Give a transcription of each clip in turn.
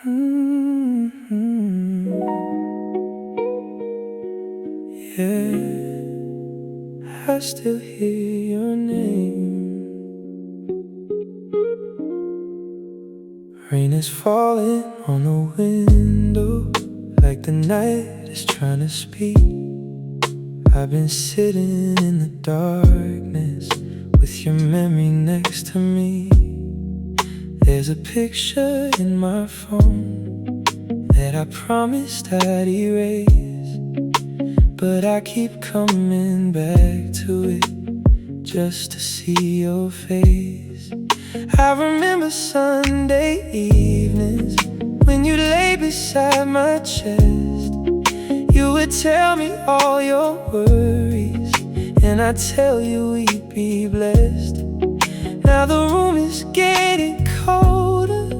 Mm-hmm. Yeah, I still hear your name. Rain is falling on the window, like the night is trying to speak. I've been sitting in the darkness with your memory next to me. There's a picture in my phone that I promised I'd erase, but I keep coming back to it just to see your face. I remember Sunday evenings when you lay beside my chest. You would tell me all your worries, and I'd tell you we'd be blessed. Now the room is getting colder,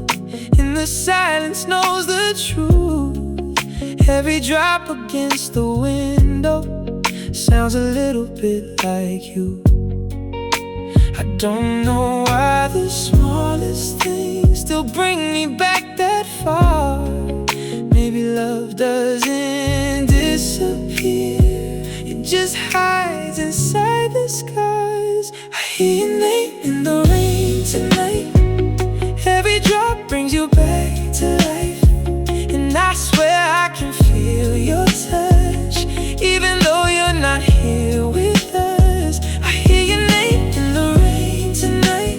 and the silence knows the truth. Every drop against the window sounds a little bit like you. I don't know why the smallest things still bring me back that far. Maybe love doesn't disappear, it just hides inside the skies. I hear your name in the rain tonight. Every drop brings you back to life, and I swear I can feel your touch, even though you're not here with us. I hear your name in the rain tonight,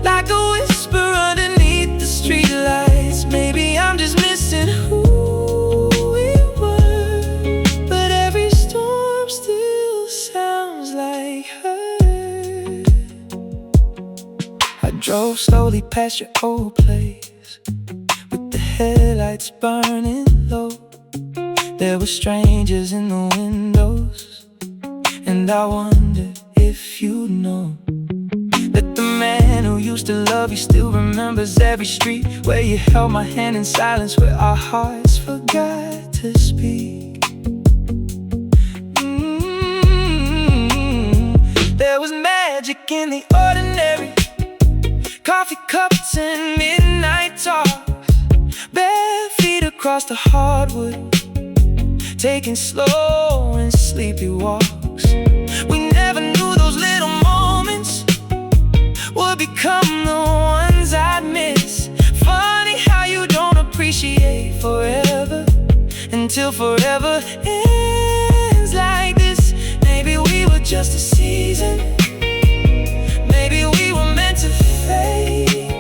like a whisper underneath the streetlights. Maybe I'm just missing who we were, but every storm still sounds like her. I drove slowly past your old place, with the headlights burning low. There were strangers in the windows, and I wondered if you know that the man who used to love you still remembers every street where you held my hand in silence, where our hearts forgot to speak. There was magic in the ordinary, coffee cups and midnight talks, bare feet across the hardwood, taking slow and sleepy walks. We never knew those little moments would become the ones I'd miss. Funny how you don't appreciate forever until forever ends like this. Maybe we were just a season, maybe we were meant to fade.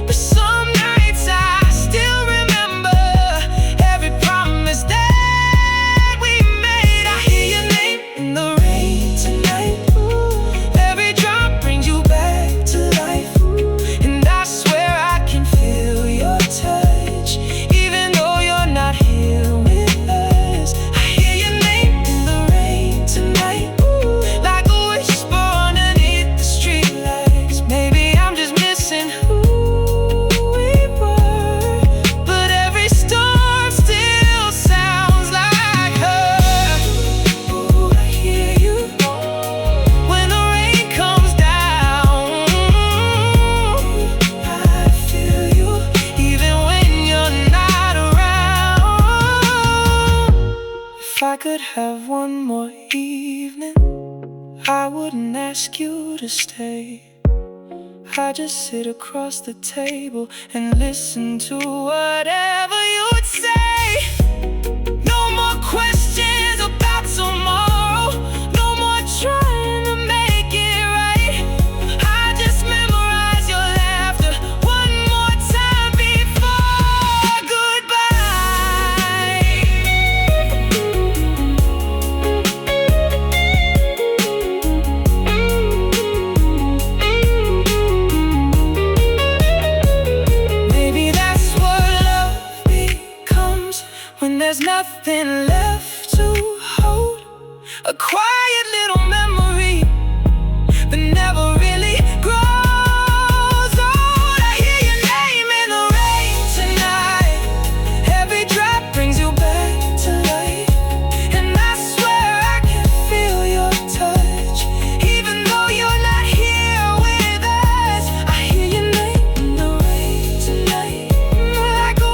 But some nights I still remember every promise that we made. I hear your name in the rain tonight. Every drop brings you back to life, and I swear I can feel your touch, even though you're not here with us. I hear your name in the rain tonight, like a whisper underneath the streetlights. Maybe I'm just missing who we were, but every storm still sounds like her. Ooh, I hear you when the rain comes down. I feel you even when you're not around. If I could have one more evening, I wouldn't ask you to stay. I'd just sit across the table and listen to whatever you would say. No more questions about tomorrow, no more trying to make it right. I just memorize your laughter one more time before goodbye. Maybe that's what love becomes when there's nothing left to hold. A quiet little memory that never really grows old. I hear your name in the rain tonight. Every drop brings you back to life, and I swear I can feel your touch, even though you're not here with us. I hear your name in the rain tonight, like a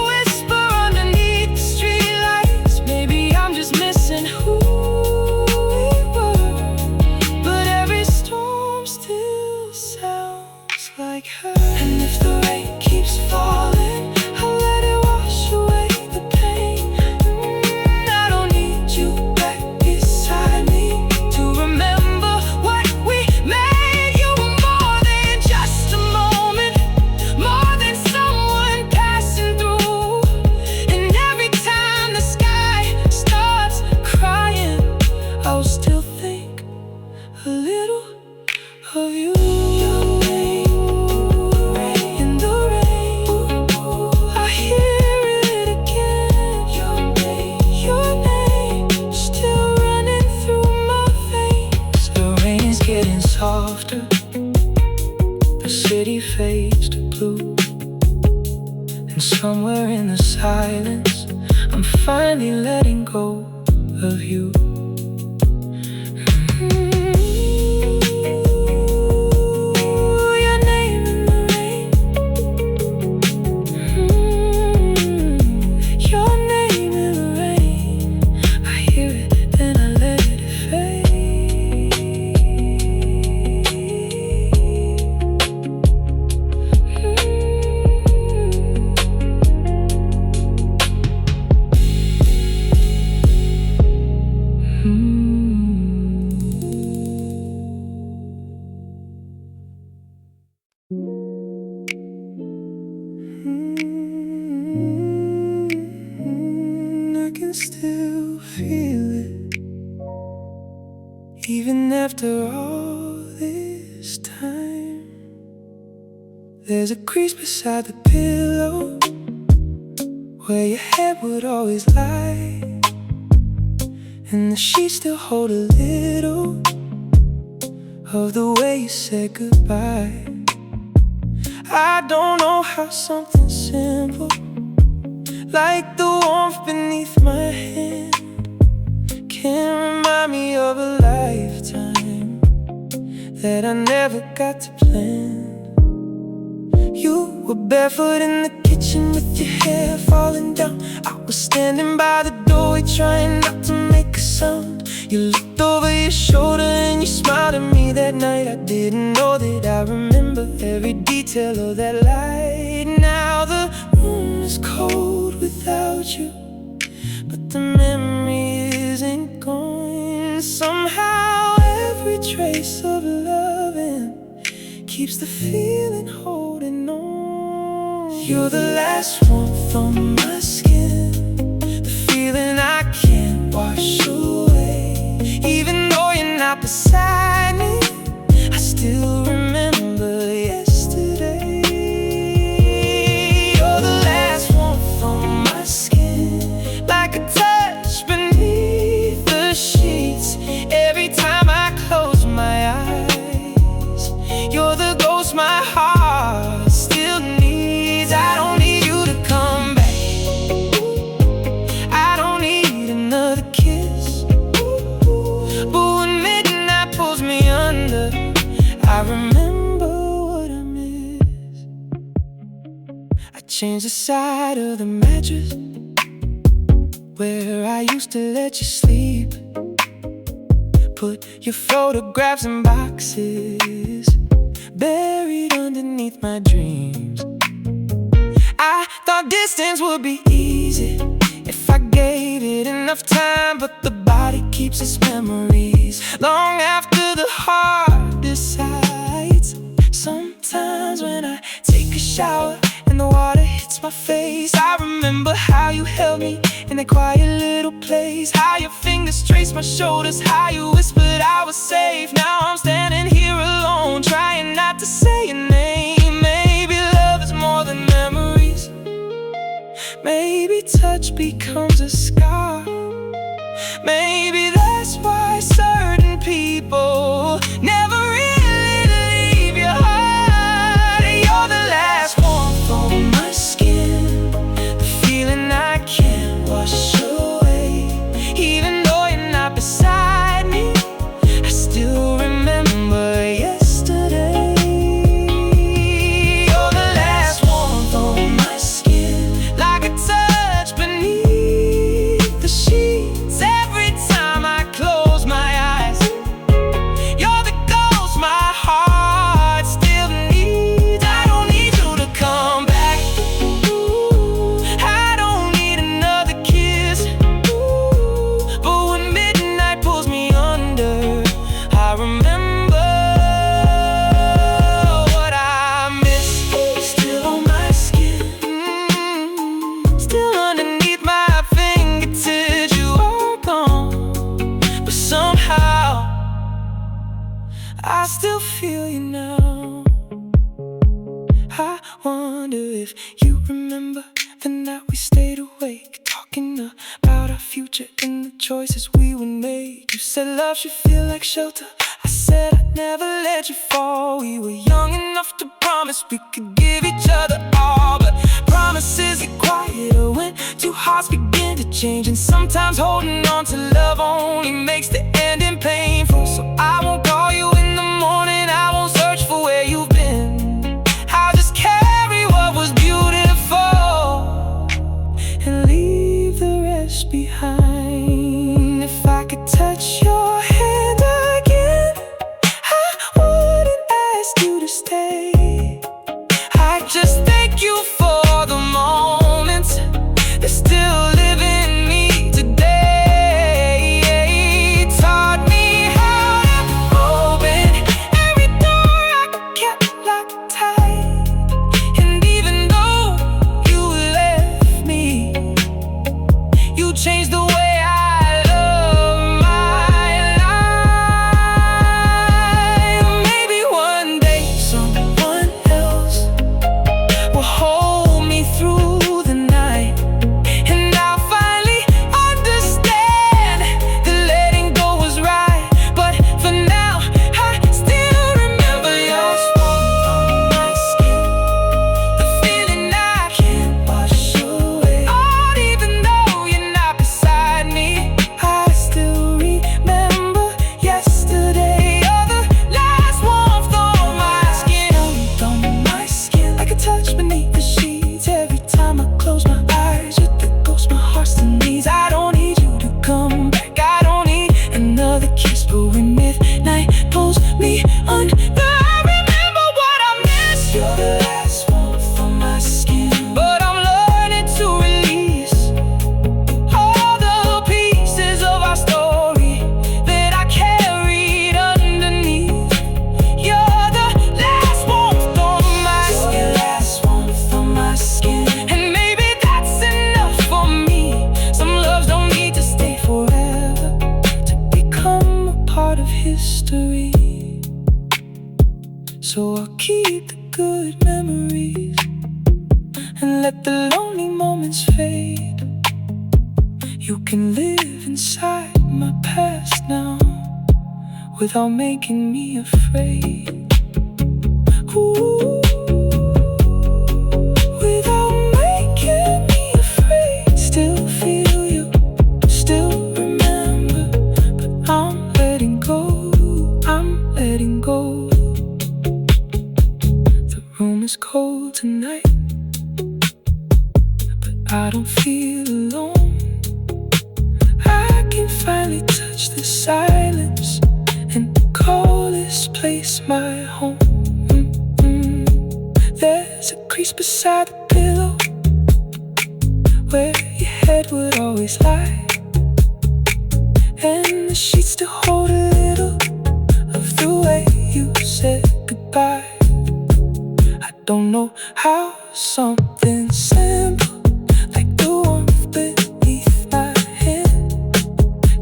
somewhere in the silence, I'm finally letting go of you. Your name in the rain. Your name in the rain. I hear it, then I let it fade. I can still feel it, even after all this time. There's a crease beside the pillow where your head would always lie, and the sheets still hold a little of the way you said goodbye. I don't know how something simple like the warmth beneath my hand can remind me of a lifetime that I never got to plan. You were barefoot in the kitchen with your hair falling down. I was standing by the doorway trying not to make a sound. You looked over your shoulder and you smiled at me that night. I didn't know that I remember every detail of that light. Now the room is cold without you, but the memory isn't gone. Somehow every trace of loving keeps the feeling holding on. You're the last warmth on my skin, the feeling I can't wash away. Even though you're not beside me, I still remember yesterday. You're the last warmth on my skin, like a touch beneath the sheets. Every time I close my eyes, you're the ghost my heart still needs. I don't need you to come back, I don't need another kiss. But when midnight pulls me under, I remember what I miss. I changed the side of the mattress where I used to let you sleep. Put your photographs in boxes buried underneath my dreams. I thought distance would be easy if I gave it enough time, but the body keeps its memories long after the heart decides. Sometimes when I take a shower and the water hits my face, I remember how you held me in that quiet little place, how your fingers traced my shoulders, how you whispered I was safe. Now I'm standing here alone, trying not to say your name. Maybe love is more than memories, maybe touch becomes a scar. Maybe that's why certain people never really leave your heart. You're the last warmth on my skin, the feeling I can't wash away. Even though you're not beside me, I still remember yesterday. You're the last warmth on my skin, like a touch beneath the sheets. Every time I close my eyes, you're the ghost my heart still needs. I don't need you to come back, I don't need another kiss. But when midnight pulls me under, I remember what I miss. Still on my skin, still underneath my fingertips. You are gone, but somehow I still feel you now. I wonder if you remember the night we stayed awake, talking about our future and the choices we would make. You said love should feel like shelter, I said I'd never let you fall. We were young enough to promise we could give each other all, but promises equal hearts begin to change, and sometimes holding on to love only makes the ending painful. So I won't call you in the morning, I won't search for where you've been. I'll just carry what was beautiful and leave the rest behind. If I could touch your hand again, I wouldn't ask you to stay. I'd just thank you for the moments that still live in me today. Taught me how to open every door I kept locked tight. And even though you left me, you changed the way I love my life. Maybe one day someone else will hold me through the night, and I'll finally understand that letting go was right. But for now, I still remember your warmth on my skin, the feeling I can't wash away. Oh, even though you're not beside me, I still remember yesterday. You're the last warmth on my skin, on my skin. I can touch beneath the sheets every time I close my eyes. You're the ghost my heart still needs. I don't need you to come back, I don't need another kiss. But when midnight pulls me under, I remember what I missed. You're the last warmth on my skin, but I'm learning to release all the pieces of our story that I carried underneath. You're the last warmth on my skin, last warmth on my skin. And maybe that's enough for me. Some loves don't need to stay forever to become a part of history. So I'll keep the good memories and let the lonely moments fade. You can live inside my past now without making me afraid. Ooh, without making me afraid. Still feel you, still remember, but I'm letting go, I'm letting go. The room is cold tonight, but I don't feel alone. I can finally touch the silence and call this place my home. There's a crease beside the pillow where your head would always lie, and the sheets still hold a little of the way you said goodbye. I don't know how something simple like the warmth beneath my hand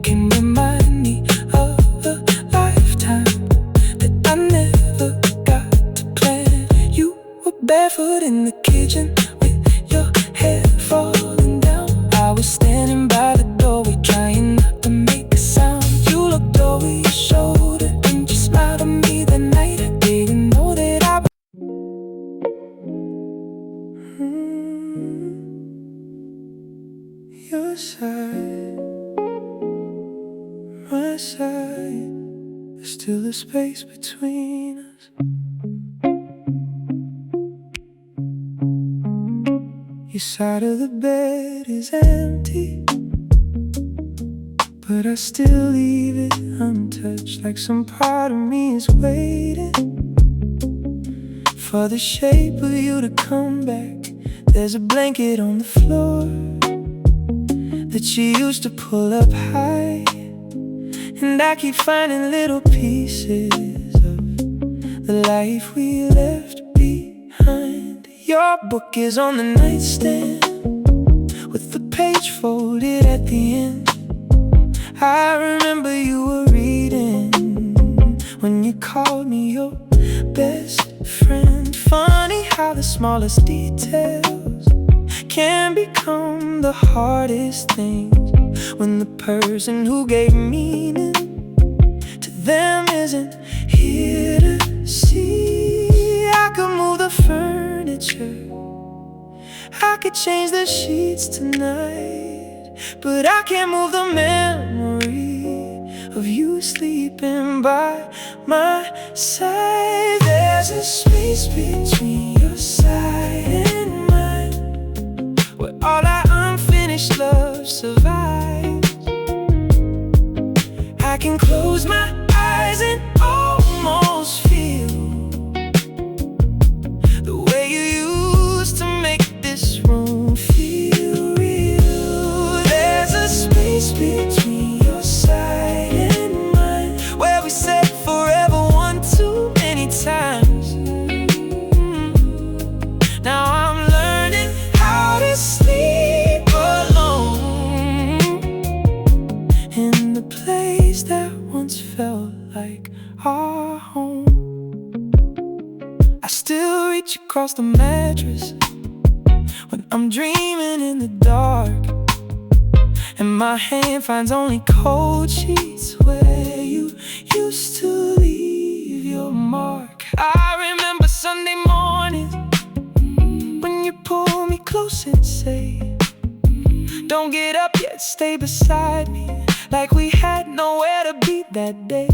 can remind me of a lifetime that I never got to plan. You were barefoot in the kitchen with your hair falling down. I was standing by the doorway trying not to make a sound. You looked over your shoulder and you smiled at me that night. I didn't know that I your side, my side. There's still a space between us. Your side of the bed is empty, but I still leave it untouched, like some part of me is waiting for the shape of you to come back. There's a blanket on the floor that you used to pull up high, and I keep finding little pieces of the life we left behind. Your book is on the nightstand with the page folded at the end. I remember you were reading when you called me your best friend. Funny how the smallest details can become the hardest things when the person who gave meaning to them isn't here to see. I could move the furniture, I could change the sheets tonight, but I can't move the memory of you sleeping by my side. There's a space between your side and mine, where all our unfinished love survives. I can close my eyes and almost feel the way you used to make this room feel real. There's a space between your side and mine, where we said forever one too many times. Now I'm learning how to sleep alone in the place that once felt like our home. I still reach across the mattress when I'm dreaming in the dark, and my hand finds only cold sheets where you used to leave your mark. I remember Sunday mornings when you pull me close and say, don't get up yet, stay beside me, like we had nowhere to be that day.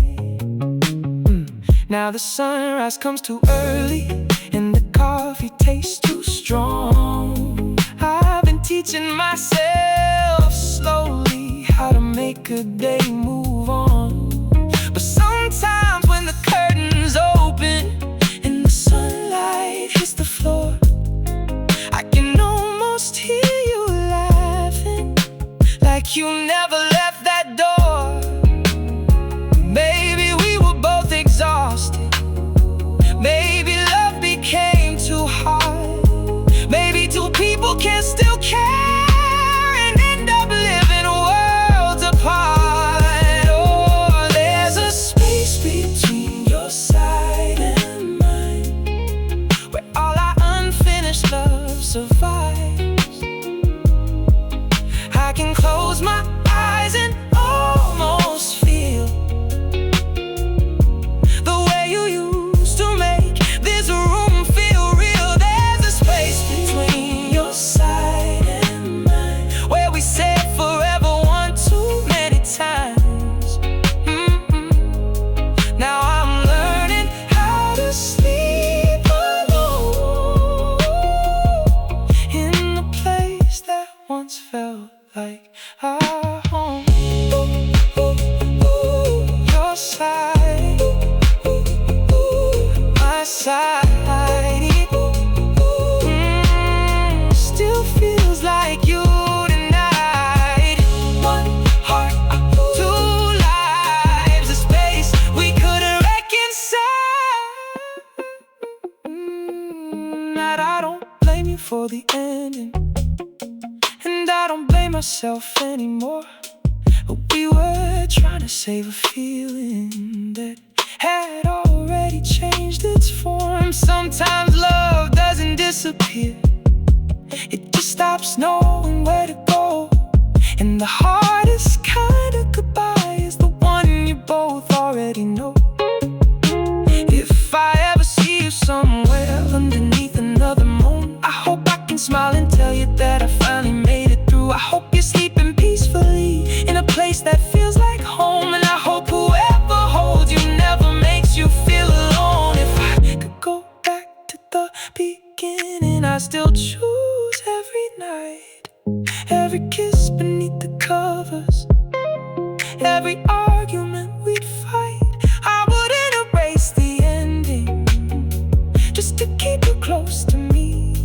Now the sunrise comes too early and the coffee tastes too strong. I've been teaching myself slowly how to make a day move on. But sometimes when the curtains open and the sunlight hits the floor, I can almost hear you laughing, like you never left that door. Maybe we were both exhausted. Maybe love became too hard. Maybe two people can still care and end up living worlds apart. Oh, there's a space between your side and mine, where all our unfinished love survives. I can close my eyes and almost feel the way you used to make this room feel real. There's a space between your side and mine, where we said forever one too many times. Now I'm learning how to sleep alone in the place that once felt like our home. Your side, my side, still feels like you tonight. One heart, two lives, a space we couldn't reconcile. That I don't blame you for the ending, and I don't blame myself anymore. But we were trying to save a feeling that had already changed its form. Sometimes love doesn't disappear, it just stops knowing where to go. And the hardest kind of goodbye is the one you both already know. If I ever see you somewhere underneath another moon, I hope I can smile and tell you that I finally made it through. I hope you're sleeping peacefully in a place that feels like home, and I hope whoever holds you never makes you feel alone. If I could go back to the beginning, I still choose every night, every kiss beneath the covers, every argument we'd fight. I wouldn't erase the ending just to keep you close to me,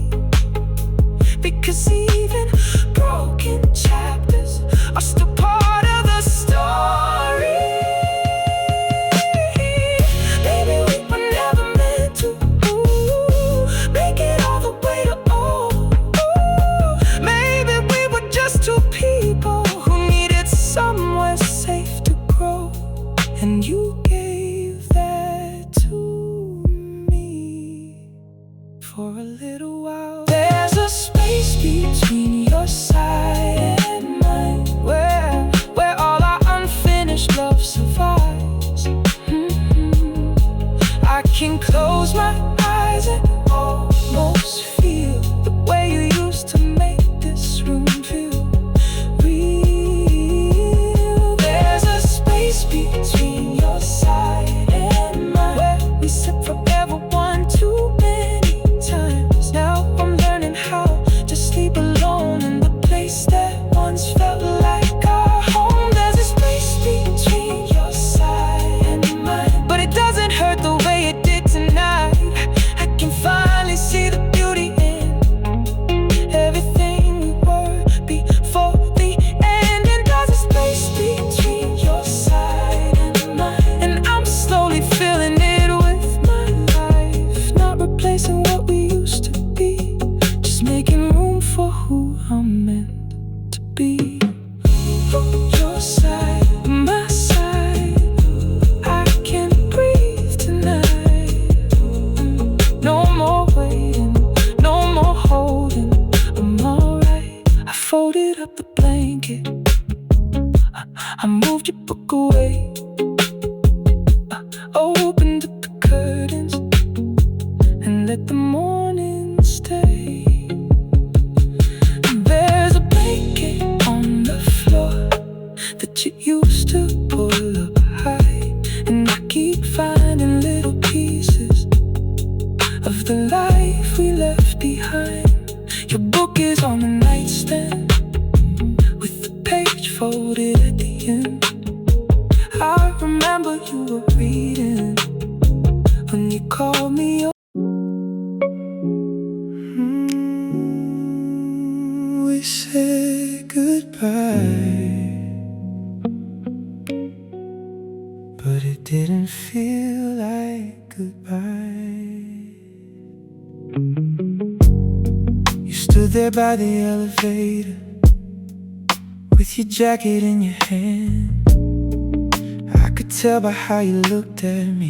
because even broken chapters are still part of the story. Maybe we were never meant to make it all the way to maybe we were just two people who needed somewhere safe to grow, and you gave that to me for a little while. There's a space between your side and mine, where all our unfinished love survives. I can close my eyes and almost feel the way you used to make this room feel real. up the blanket. I moved your book away. Opened up the curtains and let the morning stay. There's a blanket on the floor that you used to pull up high, and I keep finding little pieces of the life we left behind. Your book is on the nightstand with the page folded at the end. I remember you were reading when you called me up. We said goodbye, but it didn't feel like goodbye. You stood there by the elevator with your jacket in your hand. I could tell by how you looked at me,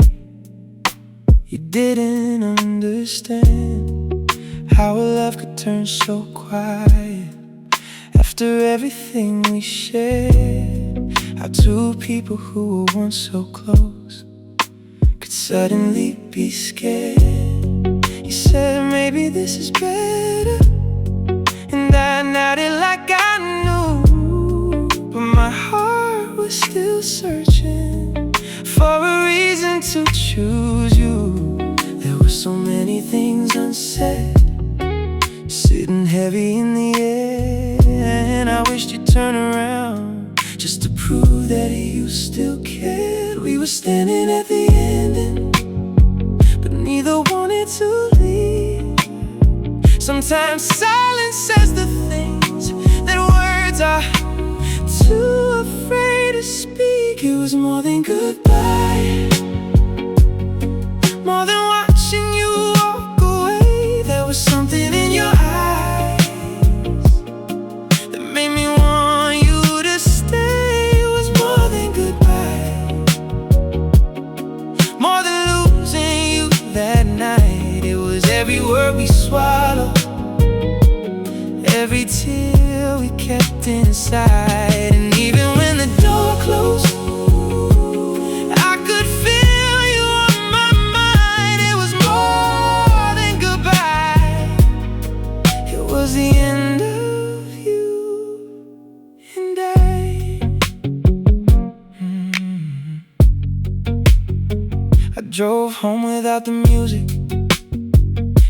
you didn't understand how a love could turn so quiet after everything we shared. How two people who were once so close could suddenly be scared. You said maybe this is better, and I nodded like I knew, but my heart was still searching for a reason to choose you. There were so many things unsaid, sitting heavy in the air, and I wished you'd turn around just to prove that you still cared. We were standing at the ending, but neither wanted to leave. Sometimes silence says the things that words are too afraid to speak. It was more than goodbye, more than watching you walk away. There was something in your eyes that made me want you to stay. It was more than goodbye, more than losing you that night. It was every word we swallowed, every tear we kept inside. And even when the door closed, I could feel you on my mind. It was more than goodbye, it was the end of you and I drove home without the music,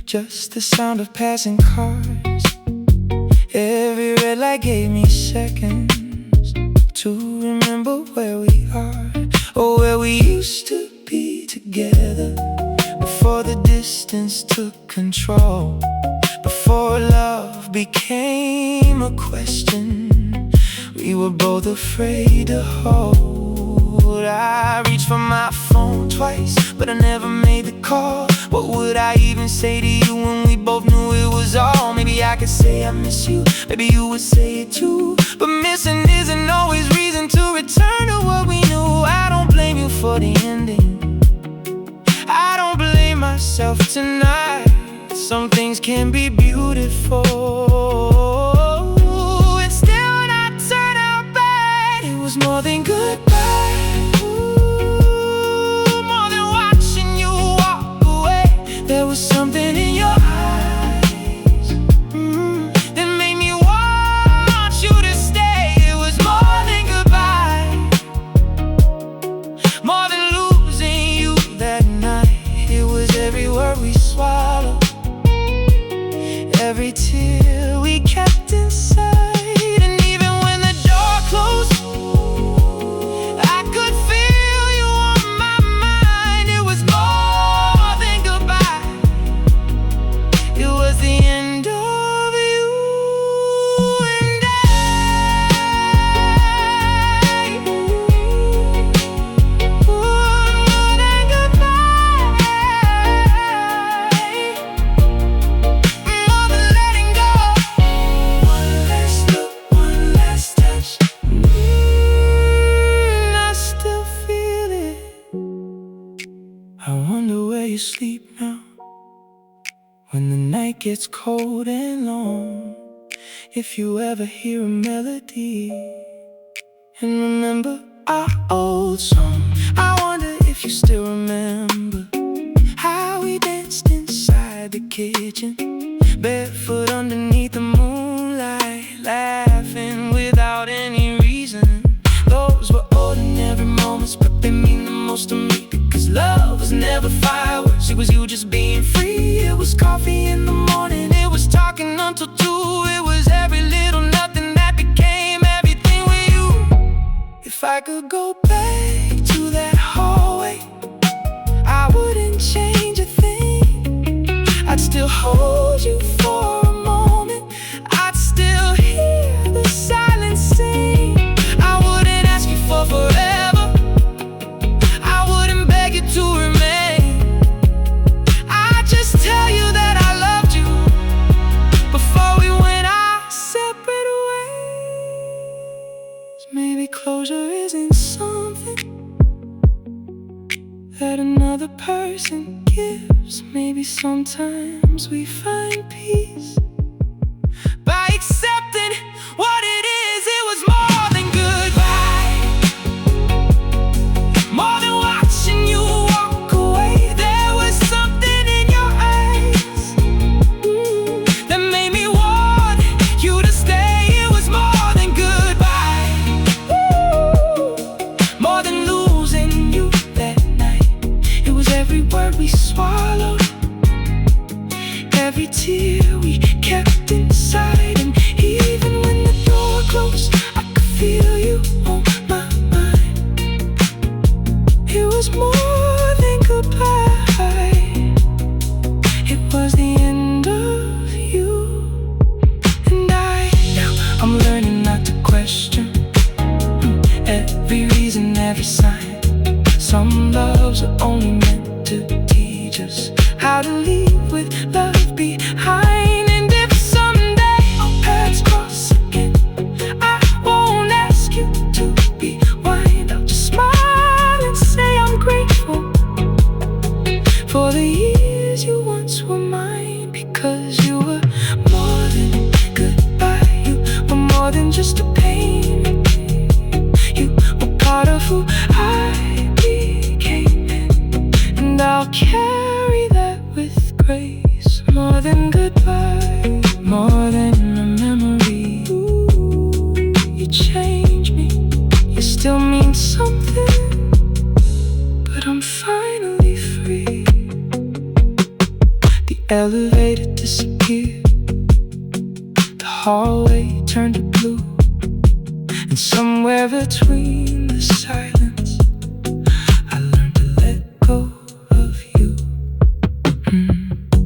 just the sound of passing cars. Every red light gave me seconds to remember where we are, or where we used to be together, before the distance took control, before love became a question we were both afraid to hold. I reached for my phone twice, but I never made the call. What would I even say to you when we both knew it was all? Maybe I could say I miss you, maybe you would say it too, but missing isn't always reason to return to what we knew. I don't blame you for the ending, I don't blame myself tonight. Some things can be beautiful, and still not turn out bad. It was more than goodbye, there was something in your eyes that made me want you to stay. It was more than goodbye, more than losing you that night. It was every word we swallowed, every tear we kept inside. And even when the door closed, I could feel you on my mind. It was more than goodbye, it was the end of you and I. More than goodbye, more than letting go. One last look, one last touch. I still feel it. I wonder where you sleep now, when the night gets cold and long. if you ever hear a melody and remember our old song. I wonder if you still remember how we danced inside the kitchen, barefoot underneath the moonlight, laughing without any reason. Those were ordinary moments, but they mean the most to me, because love was never fireworks, it was you just being free. It was coffee in the morning, it was talking until 2. It was every little nothing that became everything with you. If I could go back to that hallway, I wouldn't change a thing. I'd still hold you for a moment, I'd still hear the silence sing. I wouldn't ask you for forever, I wouldn't beg you to remain. I'd just tell you that I loved you before we went our separate ways. Maybe closure isn't something that another person gives. Maybe sometimes we find peace by accepting what it is. It was more than goodbye, more than watching you walk away. There was something in your eyes that made me want you to stay. It was more than goodbye, more than losing you that night. It was every word we swallowed, every tear we kept inside. And even when the door closed, I could feel you on my mind. It was more than goodbye, it was the end of you and I. Now I'm learning not to question every reason, every sign. Some loves are only meant to teach us how to leave with love behind. And if someday our paths cross again, I won't ask you to rewind. I'll just smile and say I'm grateful for the years you once were mine, because you were more than goodbye. You were more than just a pain, you were part of who I became, and I'll carry that with grace. More than goodbye, more than a memory. Ooh, you change me, you still mean something, but I'm finally free. The elevator disappeared, the hallway turned to blue, and somewhere between the silence, I learned to let go of you.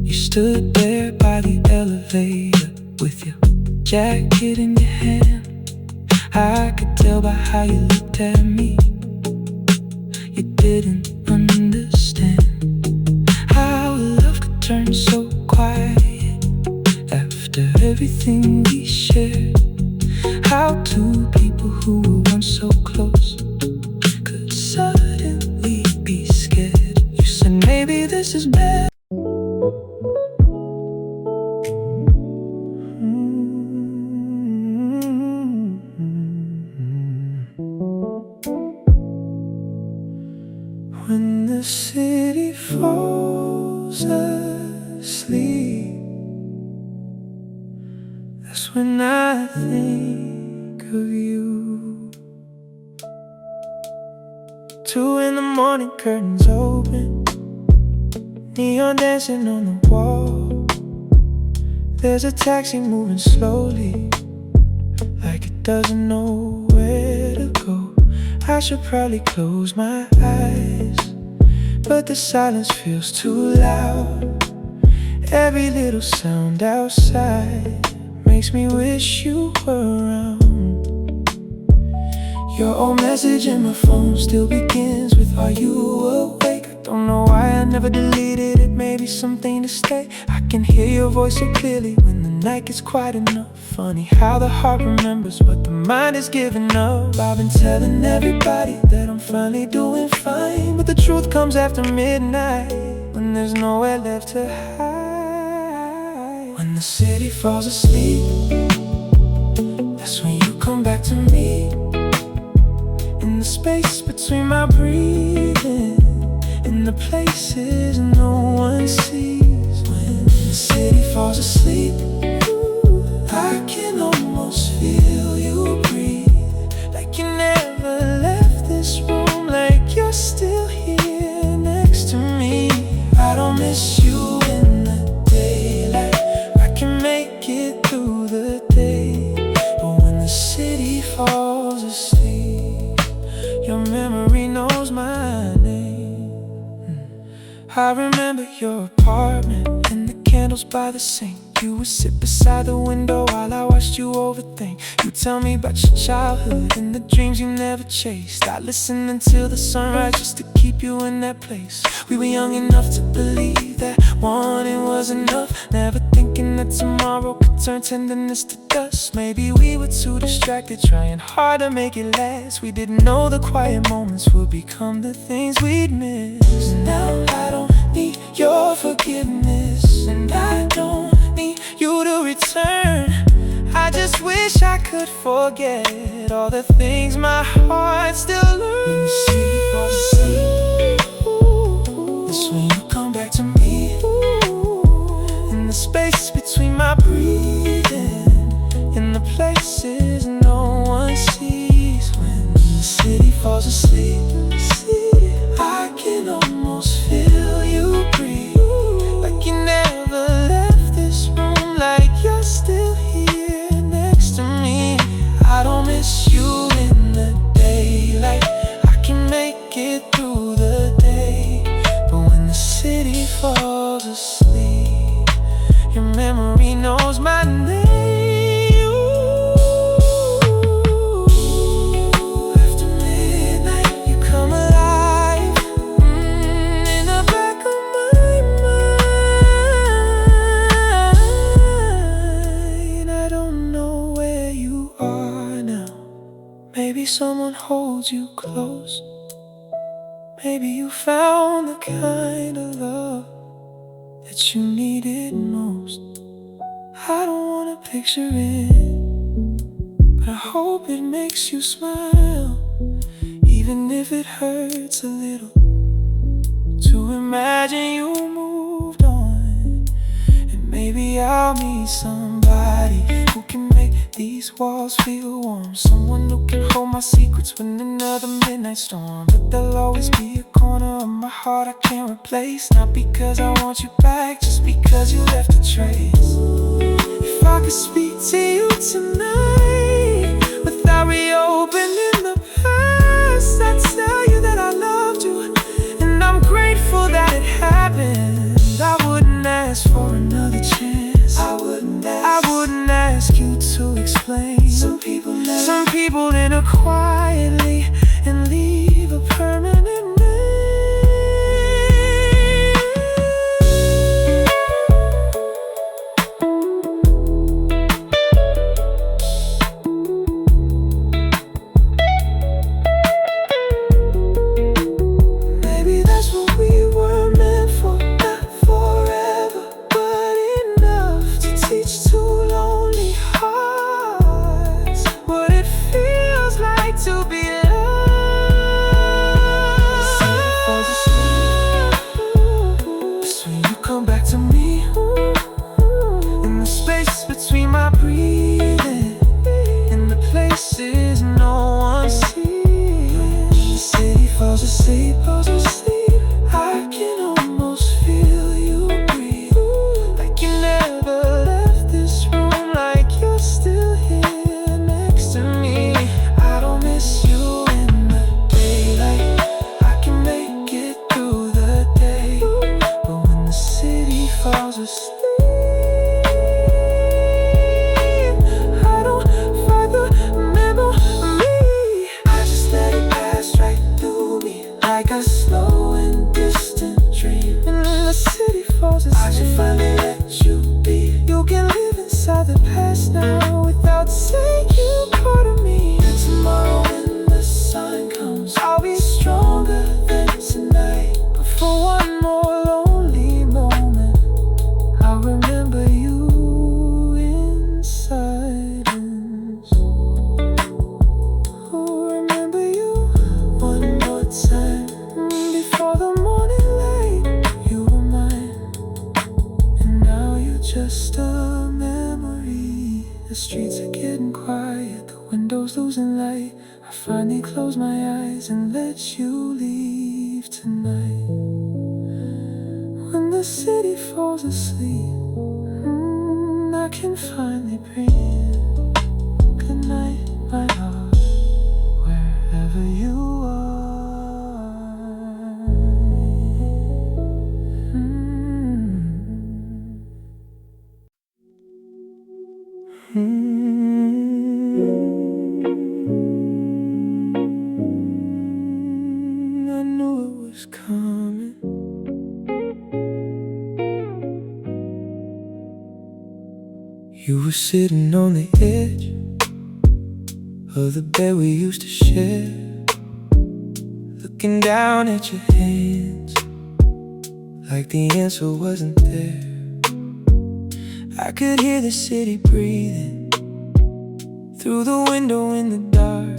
You stood there by the elevator with your jacket in your hand. I could tell by how you looked at me, you didn't understand how love could turn so quiet after everything we shared. How two people who were once so close could suddenly be scared. You said maybe this is bad. When the city falls asleep, that's when I think of you. 2 in the morning, curtains open, neon dancing on the wall. There's a taxi moving slowly, like it doesn't know where to go. I should probably close my eyes, but the silence feels too loud. Every little sound outside makes me wish you were around. Your old message in my phone still begins with, "Are you awake?" I don't know why I never deleted it, maybe something to stay. I can hear your voice so clearly when the night gets quiet enough. Funny how the heart remembers what the mind is giving up. I've been telling everybody that I'm finally doing fine, but the truth comes after midnight, when there's nowhere left to hide. When the city falls asleep, back to me, in the space between my breathing, in the places no one sees. When the city falls asleep, I can almost feel you breathe, like you never left this room, like you're still here next to me. I don't miss you in the daylight, I can make it through the day. But when the city falls asleep, your memory knows my name. I remember your apartment and the candles by the sink. You would sit beside the window while I watched you overthink. You tell me about your childhood and the dreams you never chased. I listened until the sunrise just to keep you in that place. We were young enough to believe that wanting was enough, never thinking that tomorrow could turn tenderness to dust. Maybe we were too distracted, trying hard to make it last. We didn't know the quiet moments would become the things we'd miss. Now I don't need your forgiveness, and I don't need you to return. I just wish I could forget all the things my heart still learns. When the city falls asleep, that's when you come back to me, in the space between my breathing, in the places no one sees. When the city falls asleep, I can almost feel you breathe, like you never left this room, like you're still here next to me. I don't miss you in the daylight, I can make it through the day. But when the city falls asleep, your memory knows my name. Maybe someone holds you close, maybe you found the kind of love that you needed most. I don't wanna picture it, but I hope it makes you smile, even if it hurts a little, to imagine you moved on. And maybe I'll meet somebody who can make these walls feel warm, someone who can hold my secrets when another midnight storm. But there'll always be a corner of my heart I can't replace, not because I want you back, just because you left a trace. If I could speak to you tonight without reopening the past, I'd tell you that I loved you, and I'm grateful that it happened. I wouldn't ask for another chance, I wouldn't ask you to explain. Some people enter quietly and leave a permanent to be loved. So you come back to me, in the space between my breathing, in the places no one sees. When the city falls asleep, I can almost feel you breathe, like you never left this room, like you're still here next to me. I don't miss you in the daylight, I can make it through the day. But when the city falls asleep, I don't fight the memory, I just let it pass right through me, like a slow and distant dream. And when the city falls asleep, I should finally let you be. You can live inside the past now without saying you part of me. And tomorrow when the sun comes, I'll be stronger than tonight. But for one more lonely moment, I'll remember you in silence. The streets are getting quiet, the windows losing light. I finally close my eyes and let you leave tonight. When the city falls asleep, I can finally breathe. Good night, my heart, wherever you are. I knew it was coming. You were sitting on the edge of the bed we used to share, looking down at your hands like the answer wasn't there. I could hear the city breathing through the window in the dark,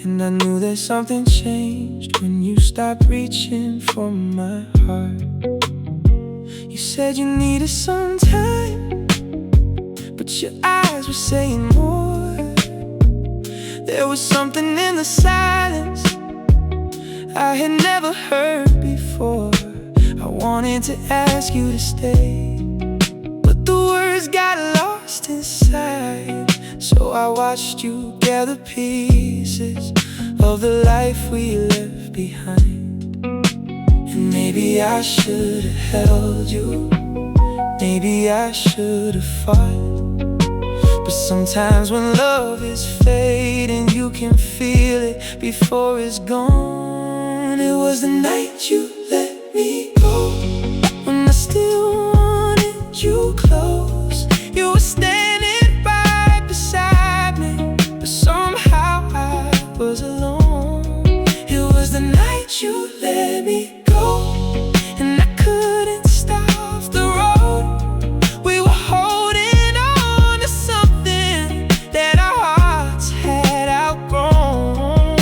and I knew that something changed when you stopped reaching for my heart. You said you needed some time, but your eyes were saying more. There was something in the silence I had never heard before. I wanted to ask you to stay, but the words got lost inside. So I watched you gather pieces of the life we left behind. And maybe I should have held you, maybe I should have fought. But sometimes when love is fading, you can feel it before it's gone. It was the night you let me go, when I still wanted you close. You were standing right beside me, but somehow I was alone. It was the night you let me go, and I couldn't stop the road. We were holding on to something that our hearts had outgrown.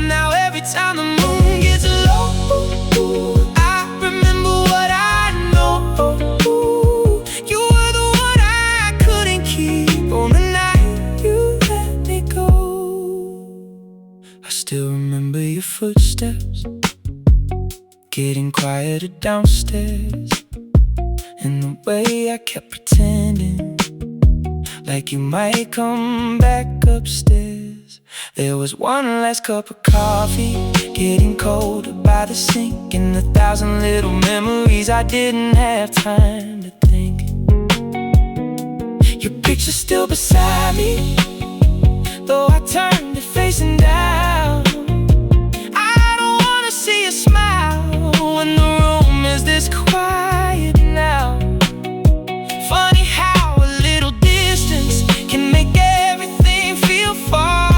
Now every time the moon gets low, I remember what I know. You were the one I couldn't keep on the night you let me go. I still remember your footsteps getting quieter downstairs, and the way I kept pretending like you might come back upstairs. There was one last cup of coffee getting colder by the sink, and 1,000 little memories I didn't have time to think. Your picture's still beside me, though I turned it facing down. I don't wanna see you smile when the room is this quiet now. Funny how a little distance can make everything feel far.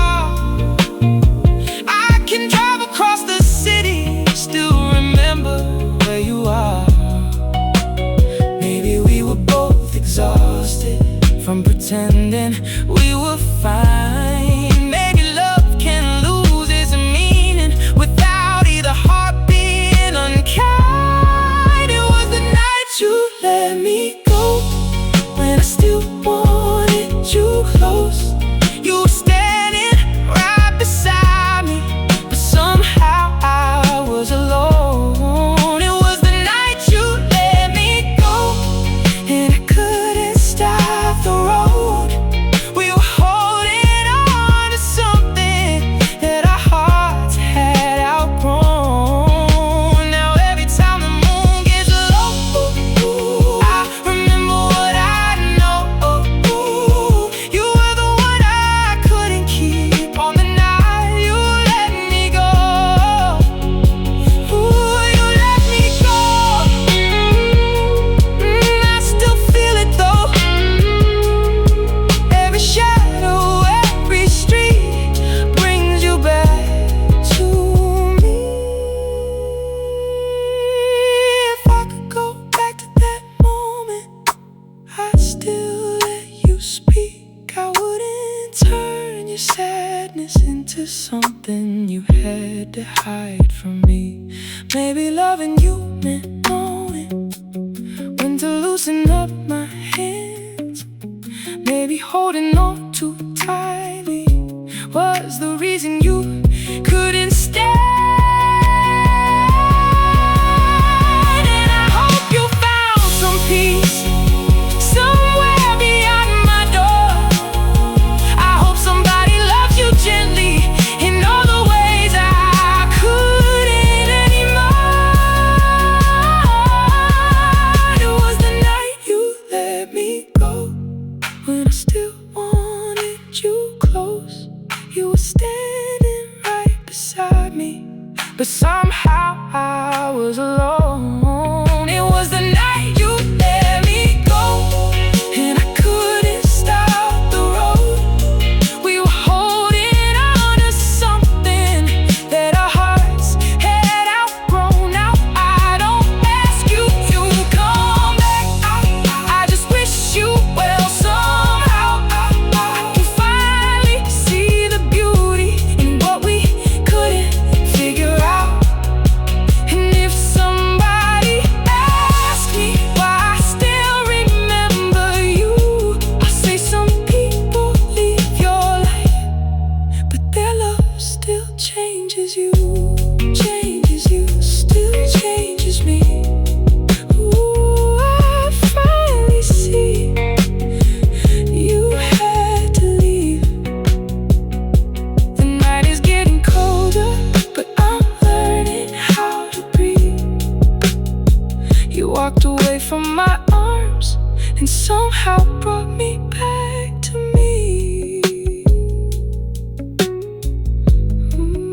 I can drive across the city, still remember where you are. Maybe we were both exhausted from pretending we were fine. Maybe love can lose its meaning without either heart being unkind. It was the night you let me go, when I still wanted you close. You were standing right beside me, but somehow I was alone. It was the night you let me go, and I couldn't stop the road. We were holding on to something that our hearts had outgrown. Now every time the moon gets low, I remember what I know. You were the one I couldn't keep on the night you let me go. Ooh, you let me go. I still feel it though. Every shadow, every street brings you back to me. If I could go back to that moment, I'd still let you speak. I wouldn't turn your sadness into something you had to hide from me. Maybe loving you meant knowing when to loosen up my hands. maybe holding on too tightly was the reason you couldn't stay. And I hope you found some peace somewhere beyond my door. I hope somebody loves you gently in all the ways I couldn't anymore. It was the night you let me go, when I still wanted you close. You were standing right beside me, but somehow I was alone. It was the night you let me go, and I couldn't stop the road. We were holding on to something that our hearts had outgrown. Now I don't ask you to come back. I just wish you well somehow. I can finally see the beauty in what we couldn't figure out. And if somebody asks me why I still remember you, I'll say some people leave your life, but their love still changes you. Changes you, still changes me. Ooh, I finally see you had to leave. The night is getting colder, but I'm learning how to breathe. You walked away from my arms and somehow brought me back to me. Ooh,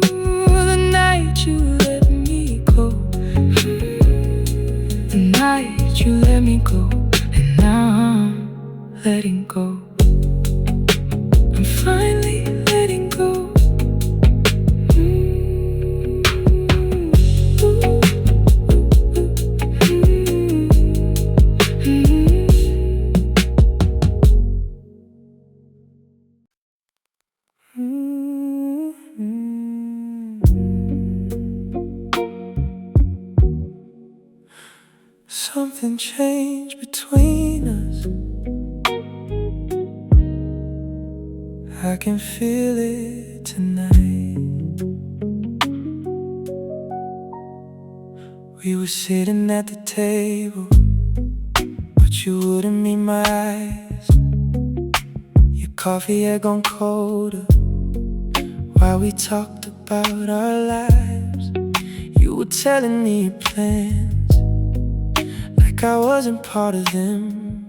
the night you let me go, the night you let me go, and now I'm letting go. I'm finally letting go. Something changed between us. I can feel it tonight. We were sitting at the table, but you wouldn't meet my eyes. Your coffee had gone colder while we talked about our lives. You were telling me your plans like I wasn't part of them,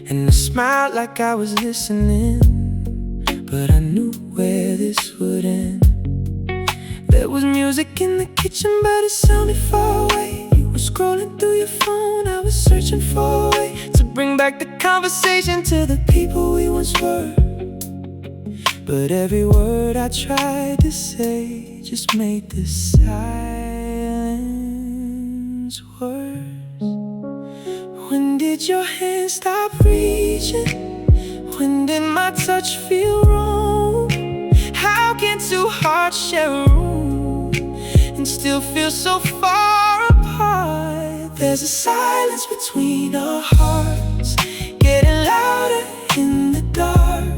and I smiled like I was listening, but I knew where this would end. There was music in the kitchen, but it sounded far away. You were scrolling through your phone, I was searching for a way to bring back the conversation to the people we once were. But every word I tried to say just made the silence worse. When did your hand stop reaching? When did my touch feel wrong? How can two hearts share a room and still feel so far apart? There's a silence between our hearts, getting louder in the dark.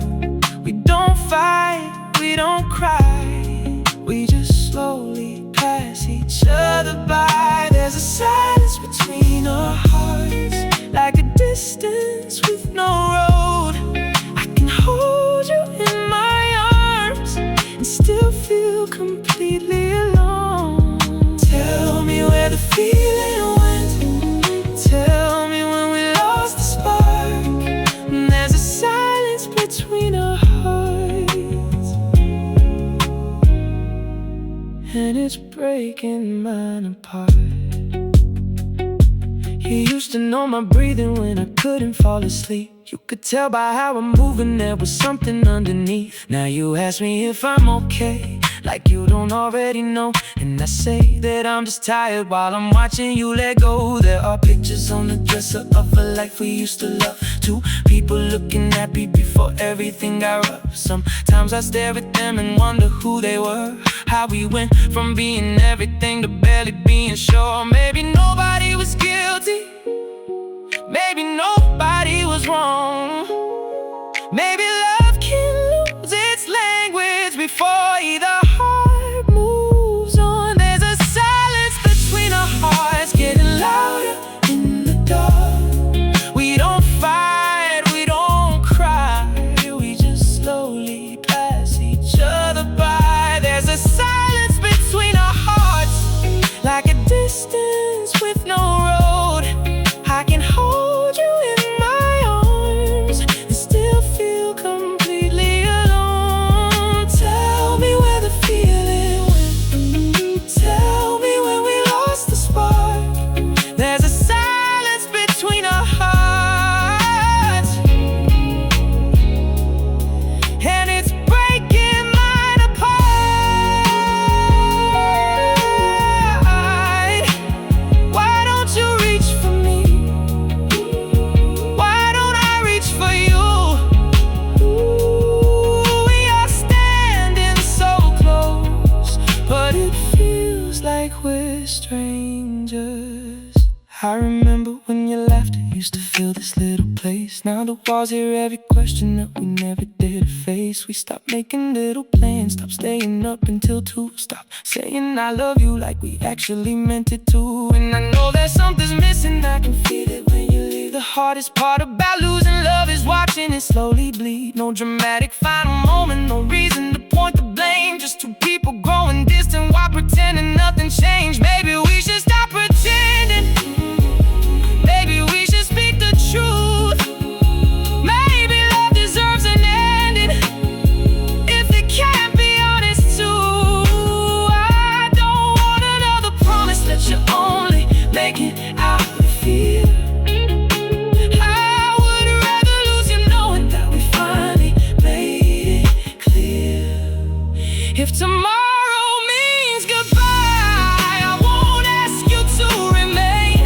We don't fight, we don't cry, we just slowly pass each other by. There's a silence between our hearts, like a distance with no road. I can hold you in my arms and still feel completely alone. Tell me where the feeling went. Tell me when we lost the spark. There's a silence between our hearts, and it's breaking mine apart. You used to know my breathing when I couldn't fall asleep. You could tell by how I'm moving there was something underneath. Now you ask me if I'm okay, like you don't already know. And I say that I'm just tired while I'm watching you let go. There are pictures on the dresser of a life we used to love. Two people looking happy before everything got rough. Sometimes I stare at them and wonder who they were, how we went from being everything to barely being sure. Maybe nobody was guilty, maybe nobody was wrong. Maybe love can lose its language before either heart moves on. There's a silence between our hearts, getting louder in the dark. We don't fight, we don't cry, we just slowly pass each other by. There's a silence between our hearts, like a distance with no road. I can hold you in my arms and still feel completely alone. Tell me where the feeling went. Tell me when we lost the spark. There's a silence between our hearts, and it's breaking mine apart. Why don't you reach for me? Why don't I reach for you? Ooh, we are standing so close, but it feels like we're strangers. I remember when your laughter used to fill this little place. Now the walls hear every question that we never did face. We stopped making little plans, stopped staying up until 2, stop saying I love you like we actually meant it to. And I know that something's missing, I can feel it when you leave. The hardest part about losing love is watching it slowly bleed. No dramatic final moment, no reason to point the blame, just two people growing distant while pretending nothing changed. Maybe we should stop pretending. Maybe we should speak the truth. Maybe love deserves an ending if it can't be honest too. I don't want another promise that you only make it out of fear. I would rather lose you knowing that we finally made it clear. If tomorrow means goodbye, I won't ask you to remain.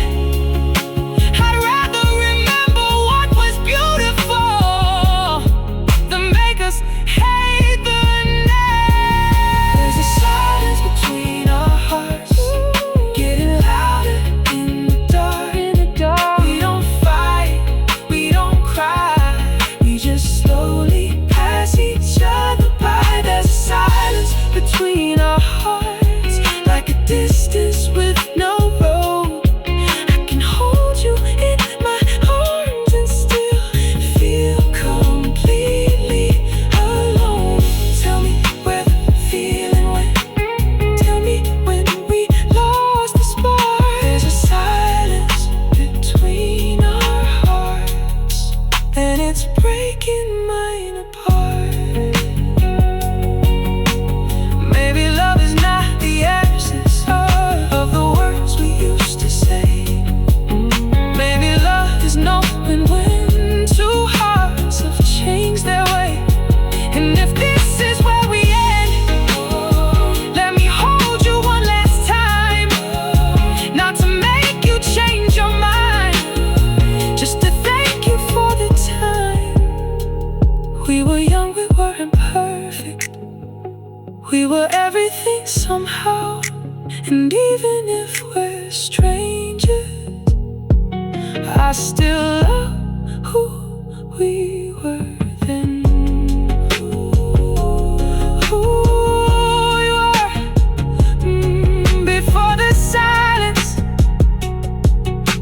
I'd rather remember what was beautiful than make us hate the name. There's a silence between our hearts, getting louder in the dark. We don't fight, we don't cry, we just slowly pass each other by. There's a silence between our hearts, like a distance with no road. I can hold you in my arms and still feel completely alone. Tell me where the feeling went. Tell me when we lost the spark. There's a silence between our hearts, and it's breaking mine apart. Maybe love is not the essence of the words we used to say. Maybe love is knowing when two hearts have changed their way. And if this is where we end, let me hold you one last time. Not to make you change your mind, just to thank you for the time. We were young, we weren't perfect, we were everything somehow. And even if we're strangers, I still love who we were then. Who we were before the silence,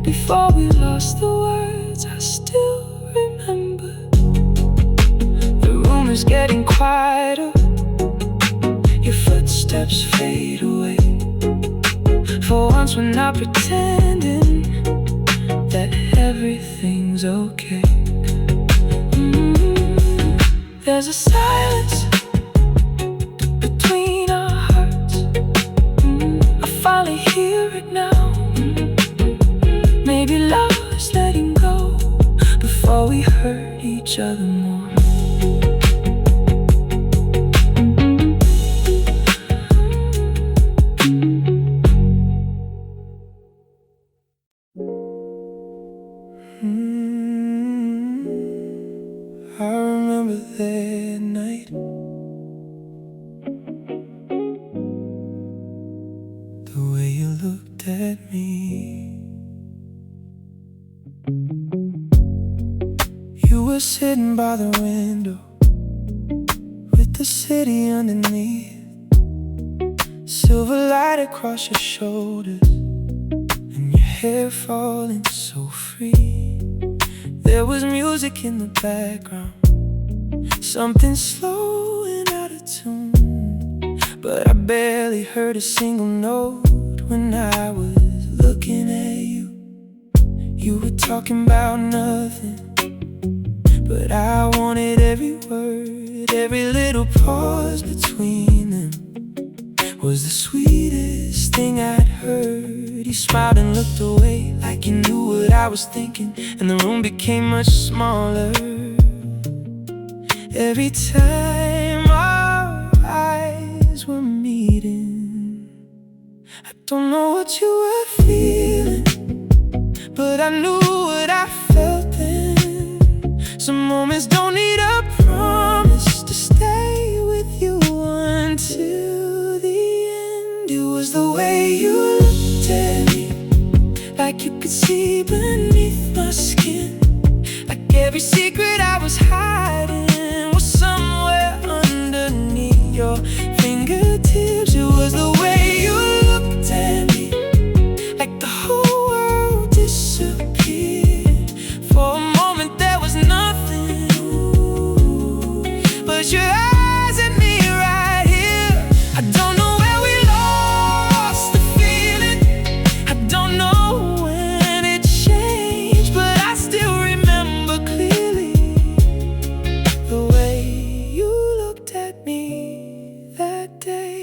before we lost the words. I still remember the room is getting quieter, your footsteps fade away. For once we're not pretending that everything's okay. There's a silence between our hearts. I finally hear it now. Maybe love is letting go before we hurt each other more. I remember that night, the way you looked at me. You were sitting by the window with the city underneath, silver light across your shoulders and your hair falling so free. There was music in the background, something slow and out of tune, but I barely heard a single note when I was looking at you. You were talking about nothing, but I wanted every word, every little pause between them was the sweetest thing I'd heard. You smiled and looked away like you knew what I was thinking, and the room became much smaller every time our eyes were meeting. I don't know what you were feeling, but I knew what I felt then. Some moments don't need a promise to stay with you until the end. It was the way you looked at me, like you could see beneath my skin, like every secret I was hiding was somewhere underneath your fingertips. It was the way you looked at me, like the whole world disappeared. For a moment there was nothing but your eyes and me right here. I don't know where we lost the feeling, I don't know when it changed, but I still remember clearly the way you looked at me that day.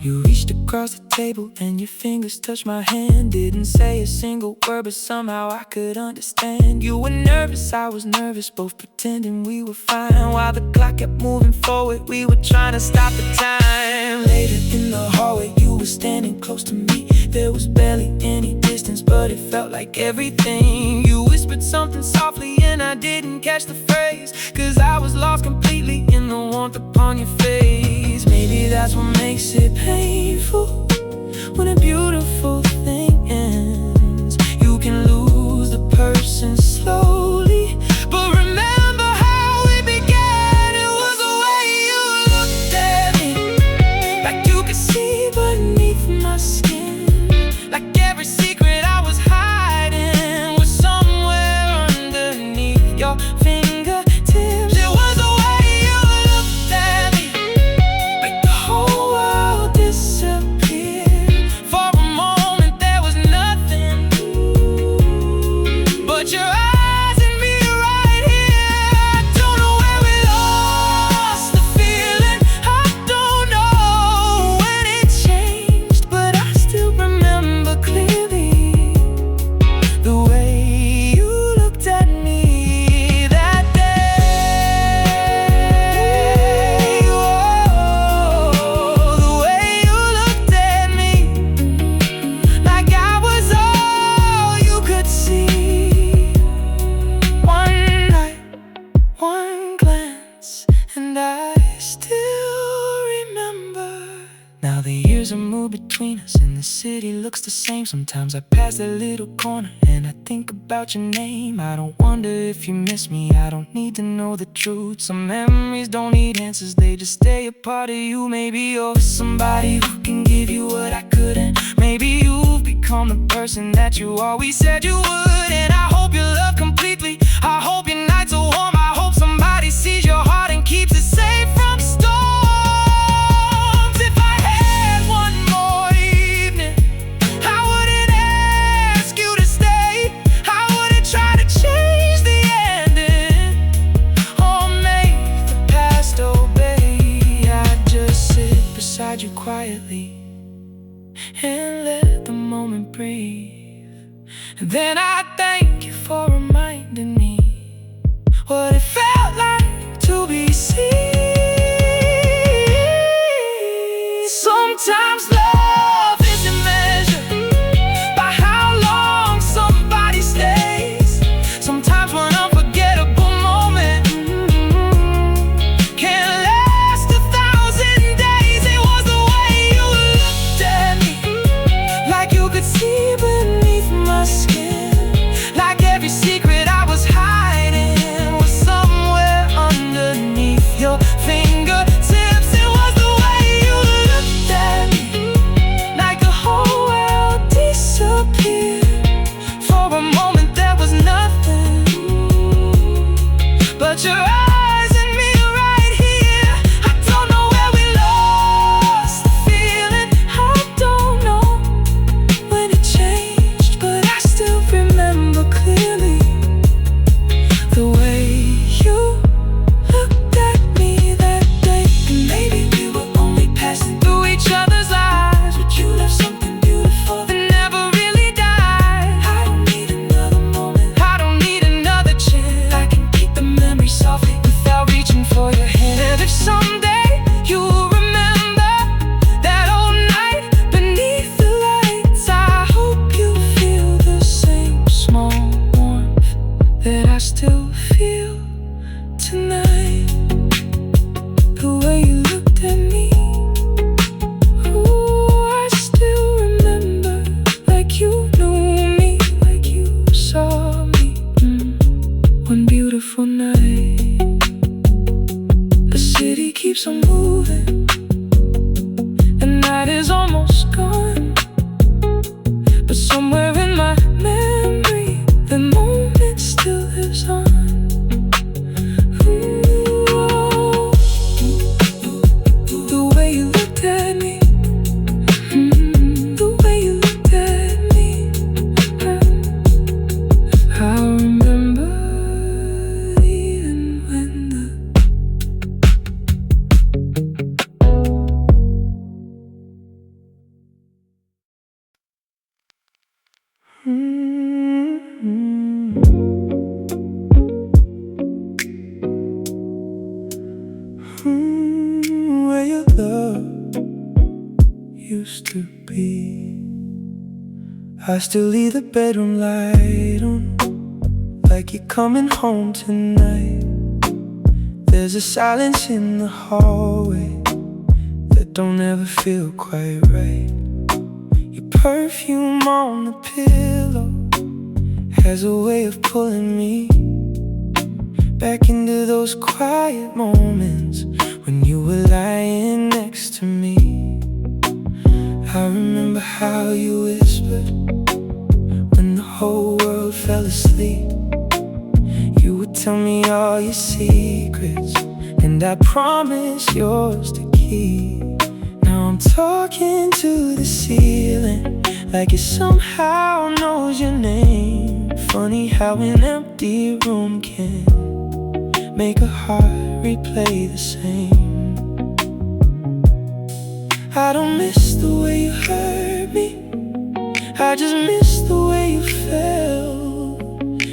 You reached across the table and your fingers touched my hand. Didn't say a single word, but somehow I could understand. You were nervous, I was nervous, both pretending we were fine. While the clock kept moving forward, we were trying to stop the time. Later in the hallway, you were standing close to me. There was barely any distance, but it felt like everything. You whispered something softly and I didn't catch the phrase, 'cause I was lost completely in the warmth upon your face. Maybe that's what makes it painful, when a beautiful thing ends. You can lose the person slowly, but remember how it began. It was the way you looked at me, like you could see beneath my skin, like every secret I was hiding was somewhere underneath your fingertips. It was the way you looked at me, like the whole world disappeared. For a moment there was nothing but your eyes and me right here. I don't know where we lost the feeling, I don't know when it changed, but I still remember clearly the way you looked at me that day. Oh, the way you looked at me, like I was all you could see. One night, one glance, and I still remember. Now the years are moved between us and the city looks the same. Sometimes I pass that little corner and I think about your name. I don't wonder if you miss me, I don't need to know the truth. Some memories don't need answers, they just stay a part of you. Maybe you're somebody who can give you what I couldn't. Maybe you've become the person that you always said you would. And I hope you love completely, I hope your nights are warm, I hope somebody sees your heart and keeps it safe from storms. If I had one more evening, I wouldn't ask you to stay, I wouldn't try to change the ending or make the past obey. I'd just sit beside you quietly and let the moment breathe. And then I'd thank you for reminding me what it felt like to be seen. Sometimes love isn't measured by how long somebody stays. Sometimes one unforgettable moment can last 1,000 days. It was the way you looked at me, like you could see beneath my skin, like every that I still feel tonight. The way you looked at me, ooh, I still remember. Like you knew me, like you saw me. One beautiful night, the city keeps on moving. The night is almost gone, but somewhere in my memory, the moment still lives on. Ooh, the way you looked at me, the way you looked at me, I remember even when where your love used to be. I still leave the bedroom light on, like you're coming home tonight. There's a silence in the hallway that don't ever feel quite right. Your perfume on the pillow has a way of pulling me back into those quiet moments when you were lying next to me. I remember how you whispered when the whole world fell asleep. You would tell me all your secrets, and I promise yours to keep. Now I'm talking to the ceiling, like it somehow knows your name. Funny how an empty room can make a heart replay the same. I don't miss the way you hurt me, I just miss the way you felt.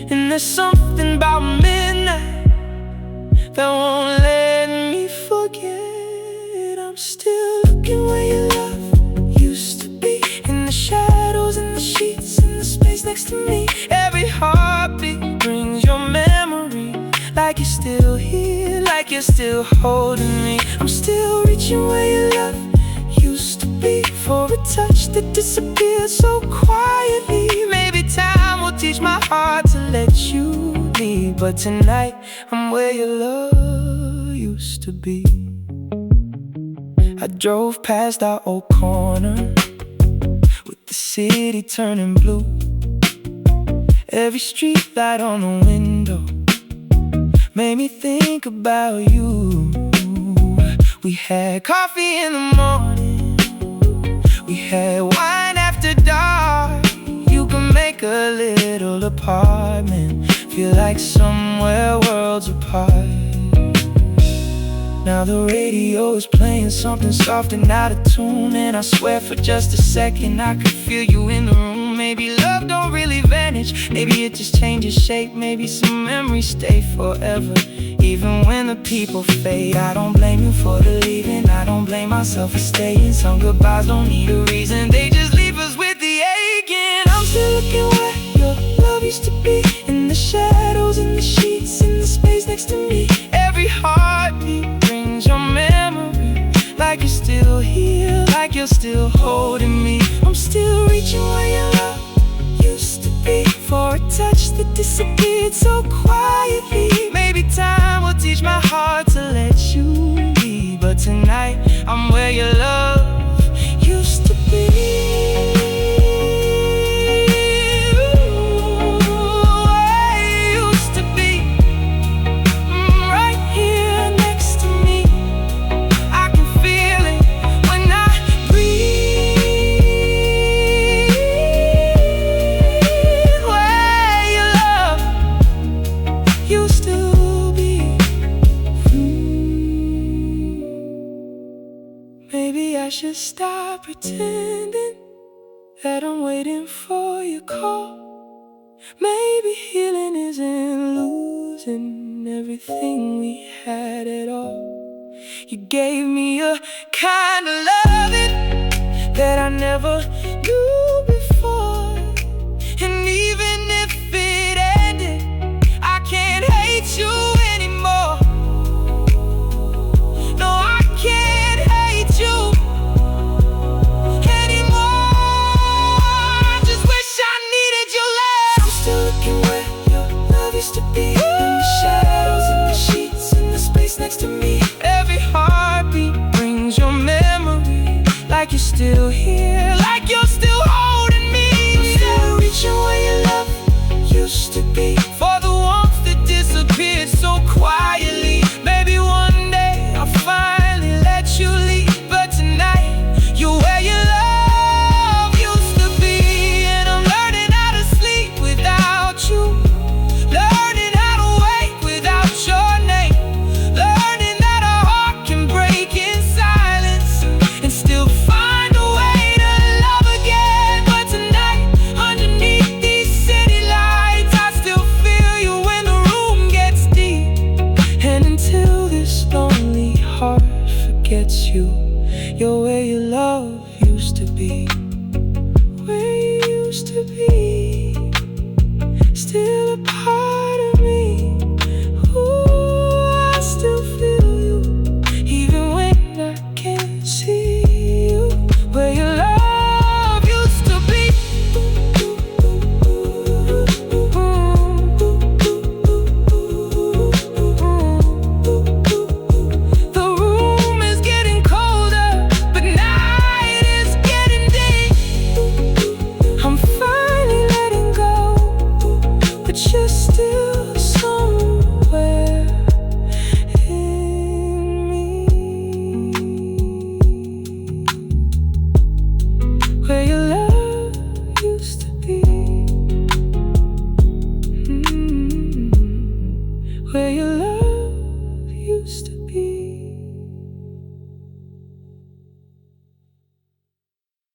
And there's something about midnight that won't let me forget. I'm still looking where your love used to be, in the shadows, in the sheets, in the space next to me. Every heartbeat brings your memory, like you're still here, like you're still holding me. I'm still reaching where your love used to be, for a touch that disappeared so quietly. Maybe time will teach my heart to let you leave, but tonight I'm where your love used to be. I drove past our old corner with the city turning blue. Every street light on the window made me think about you. We had coffee in the morning, we had wine after dark. You can make a little apartment feel like somewhere worlds apart. Now the radio is playing something soft and out of tune, and I swear for just a second I could feel you in the room. Maybe love don't really vanish, maybe it just changes shape. Maybe some memories stay forever, even when the people fade. I don't blame you for the leaving, I don't blame myself for staying. Some goodbyes don't need a reason, they just leave us with the aching. I'm still looking where your love used to be, in the shadows, in the sheets, in the space next to me. Every heartbeat brings your memory, like you're still here, like you're still holding me. I'm still reaching where your love used to be, for a touch that disappeared so quietly. Maybe time will teach my heart to let you be, but tonight I'm where your love used to be. Maybe I should stop pretending that I'm waiting for your call. Maybe healing isn't losing everything we had at all. You gave me a kind of loving that I never knew before. And even if it ended, used to be, in the shadows, in the sheets, in the space next to me. Every heartbeat brings your memory, like you're still here.